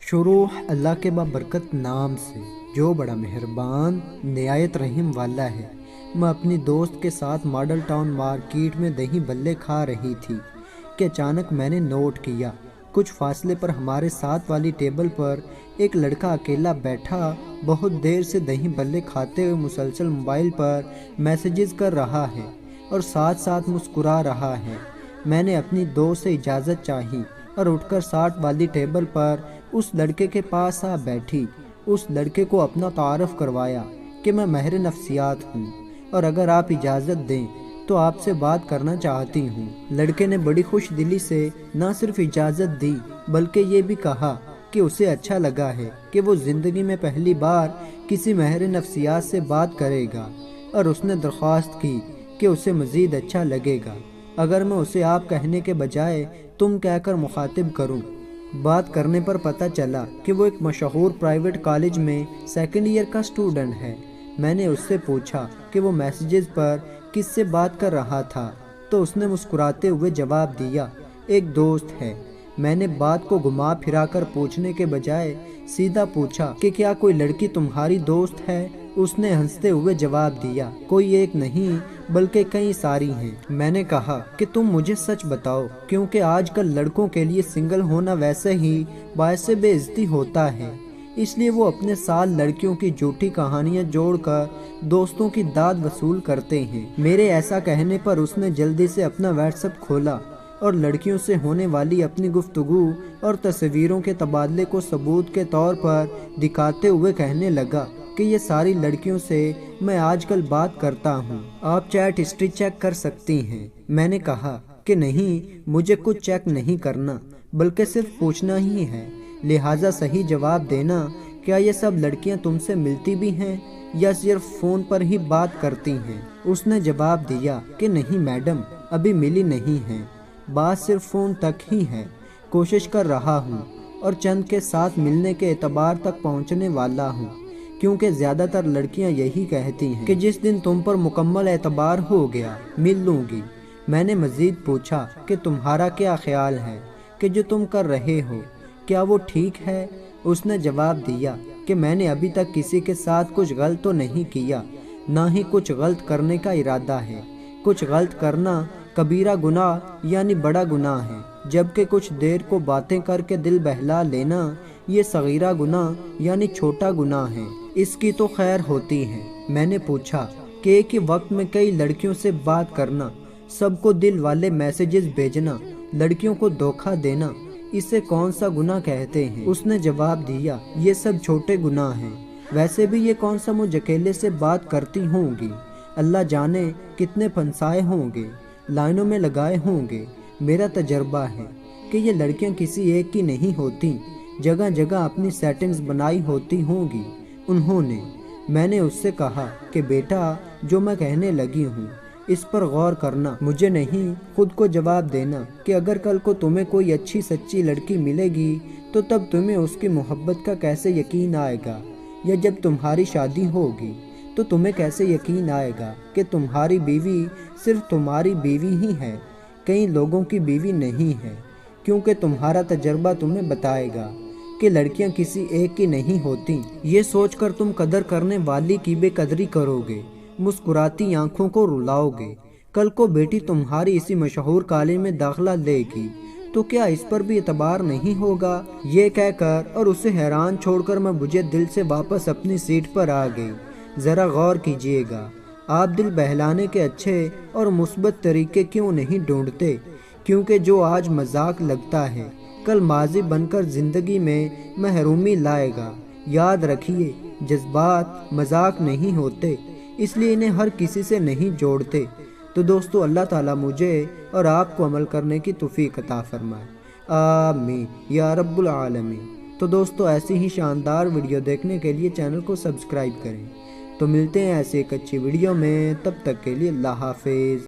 شروع اللہ کے بابرکت نام سے جو بڑا مہربان نہایت رحم والا ہے۔ میں اپنی دوست کے ساتھ ماڈل ٹاؤن مارکیٹ میں دہی بلے کھا رہی تھی کہ اچانک میں نے نوٹ کیا کچھ فاصلے پر ہمارے ساتھ والی ٹیبل پر ایک لڑکا اکیلا بیٹھا بہت دیر سے دہی بلے کھاتے ہوئے مسلسل موبائل پر میسیجز کر رہا ہے اور ساتھ ساتھ مسکرا رہا ہے۔ میں نے اپنی دوست سے اجازت چاہی اور اٹھ کر ساتھ والی ٹیبل پر اس لڑکے کے پاس آ بیٹھی۔ اس لڑکے کو اپنا تعارف کروایا کہ میں ماہر نفسیات ہوں اور اگر آپ اجازت دیں تو آپ سے بات کرنا چاہتی ہوں۔ لڑکے نے بڑی خوش دلی سے نہ صرف اجازت دی بلکہ یہ بھی کہا کہ اسے اچھا لگا ہے کہ وہ زندگی میں پہلی بار کسی ماہر نفسیات سے بات کرے گا، اور اس نے درخواست کی کہ اسے مزید اچھا لگے گا اگر میں اسے آپ کہنے کے بجائے تم کہہ کر مخاطب کروں۔ بات کرنے پر پتہ چلا کہ وہ ایک مشہور پرائیویٹ کالج میں سیکنڈ ایئر کا اسٹوڈنٹ ہے۔ میں نے اس سے پوچھا کہ وہ میسیجز پر کس سے بات کر رہا تھا تو اس نے مسکراتے ہوئے جواب دیا، ایک دوست ہے۔ میں نے بات کو گھما پھرا کر پوچھنے کے بجائے سیدھا پوچھا کہ کیا کوئی لڑکی تمہاری دوست ہے؟ اس نے ہنستے ہوئے جواب دیا، کوئی ایک نہیں بلکہ کئی ساری ہیں۔ میں نے کہا کہ تم مجھے سچ بتاؤ، کیونکہ آج کل لڑکوں کے لیے سنگل ہونا ویسے ہی باعث بے عزتی ہوتا ہے، اس لیے وہ اپنے ساتھ لڑکیوں کی جھوٹی کہانیاں جوڑ کر دوستوں کی داد وصول کرتے ہیں۔ میرے ایسا کہنے پر اس نے جلدی سے اپنا واٹس ایپ کھولا اور لڑکیوں سے ہونے والی اپنی گفتگو اور تصویروں کے تبادلے کو ثبوت کے طور پر دکھاتے ہوئے کہنے لگا کہ یہ ساری لڑکیوں سے میں آج کل بات کرتا ہوں، آپ چیٹ ہسٹری چیک کر سکتی ہیں۔ میں نے کہا کہ نہیں، مجھے کچھ چیک نہیں کرنا بلکہ صرف پوچھنا ہی ہے، لہٰذا صحیح جواب دینا، کیا یہ سب لڑکیاں تم سے ملتی بھی ہیں یا صرف فون پر ہی بات کرتی ہیں؟ اس نے جواب دیا کہ نہیں میڈم، ابھی ملی نہیں ہیں، بات صرف فون تک ہی ہے، کوشش کر رہا ہوں اور چند کے ساتھ ملنے کے اعتبار تک پہنچنے والا ہوں، کیونکہ زیادہ تر لڑکیاں یہی کہتی ہیں کہ جس دن تم پر مکمل اعتبار ہو گیا مل لوں گی۔ میں نے مزید پوچھا کہ تمہارا کیا خیال ہے کہ جو تم کر رہے ہو کیا وہ ٹھیک ہے؟ اس نے جواب دیا کہ میں نے ابھی تک کسی کے ساتھ کچھ غلط تو نہیں کیا، نہ ہی کچھ غلط کرنے کا ارادہ ہے۔ کچھ غلط کرنا کبیرہ گناہ یعنی بڑا گناہ ہے، جبکہ کچھ دیر کو باتیں کر کے دل بہلا لینا یہ صغیرہ گناہ یعنی چھوٹا گناہ ہے، اس کی تو خیر ہوتی ہے۔ میں نے پوچھا کہ ایک ہی وقت میں کئی لڑکیوں سے بات کرنا، سب کو دل والے میسیجز بھیجنا، لڑکیوں کو دھوکہ دینا، اسے کون سا گناہ کہتے ہیں؟ اس نے جواب دیا، یہ سب چھوٹے گناہ ہیں، ویسے بھی یہ کون سا مجھ اکیلے سے بات کرتی ہوں گی، اللہ جانے کتنے پھنسائے ہوں گے، لائنوں میں لگائے ہوں گے۔ میرا تجربہ ہے کہ یہ لڑکیاں کسی ایک کی نہیں ہوتی، جگہ جگہ اپنی سیٹنگز بنائی ہوتی ہوں گی انہوں نے۔ میں نے اس سے کہا کہ بیٹا، جو میں کہنے لگی ہوں اس پر غور کرنا، مجھے نہیں خود کو جواب دینا کہ اگر کل کو تمہیں کوئی اچھی سچی لڑکی ملے گی تو تب تمہیں اس کی محبت کا کیسے یقین آئے گا، یا جب تمہاری شادی ہوگی تو تمہیں کیسے یقین آئے گا کہ تمہاری بیوی صرف تمہاری بیوی ہی ہے، کئی لوگوں کی بیوی نہیں ہے، کیونکہ تمہارا تجربہ تمہیں بتائے گا کہ لڑکیاں کسی ایک کی نہیں ہوتی۔ یہ سوچ کر تم قدر کرنے والی کی بے قدری کرو گے، مسکراتی آنکھوں کو رلاؤ گے۔ کل کو بیٹی تمہاری اسی مشہور کالج میں داخلہ لے گی تو کیا اس پر بھی اعتبار نہیں ہوگا؟ یہ کہہ کر اور اسے حیران چھوڑ کر میں بجھے دل سے واپس اپنی سیٹ پر آ گئی۔ ذرا غور کیجئے گا، آپ دل بہلانے کے اچھے اور مثبت طریقے کیوں نہیں ڈھونڈتے؟ کیونکہ جو آج مذاق لگتا ہے کل ماضی بن کر زندگی میں محرومی لائے گا۔ یاد رکھیے، جذبات مذاق نہیں ہوتے، اس لیے انہیں ہر کسی سے نہیں جوڑتے۔ تو دوستو، اللہ تعالیٰ مجھے اور آپ کو عمل کرنے کی توفیق عطا فرمائے، آمین یا رب العالمین۔ تو دوستو، ایسی ہی شاندار ویڈیو دیکھنے کے لیے چینل کو سبسکرائب کریں۔ تو ملتے ہیں ایسے ایک اچھی ویڈیو میں، تب تک کے لیے اللہ حافظ۔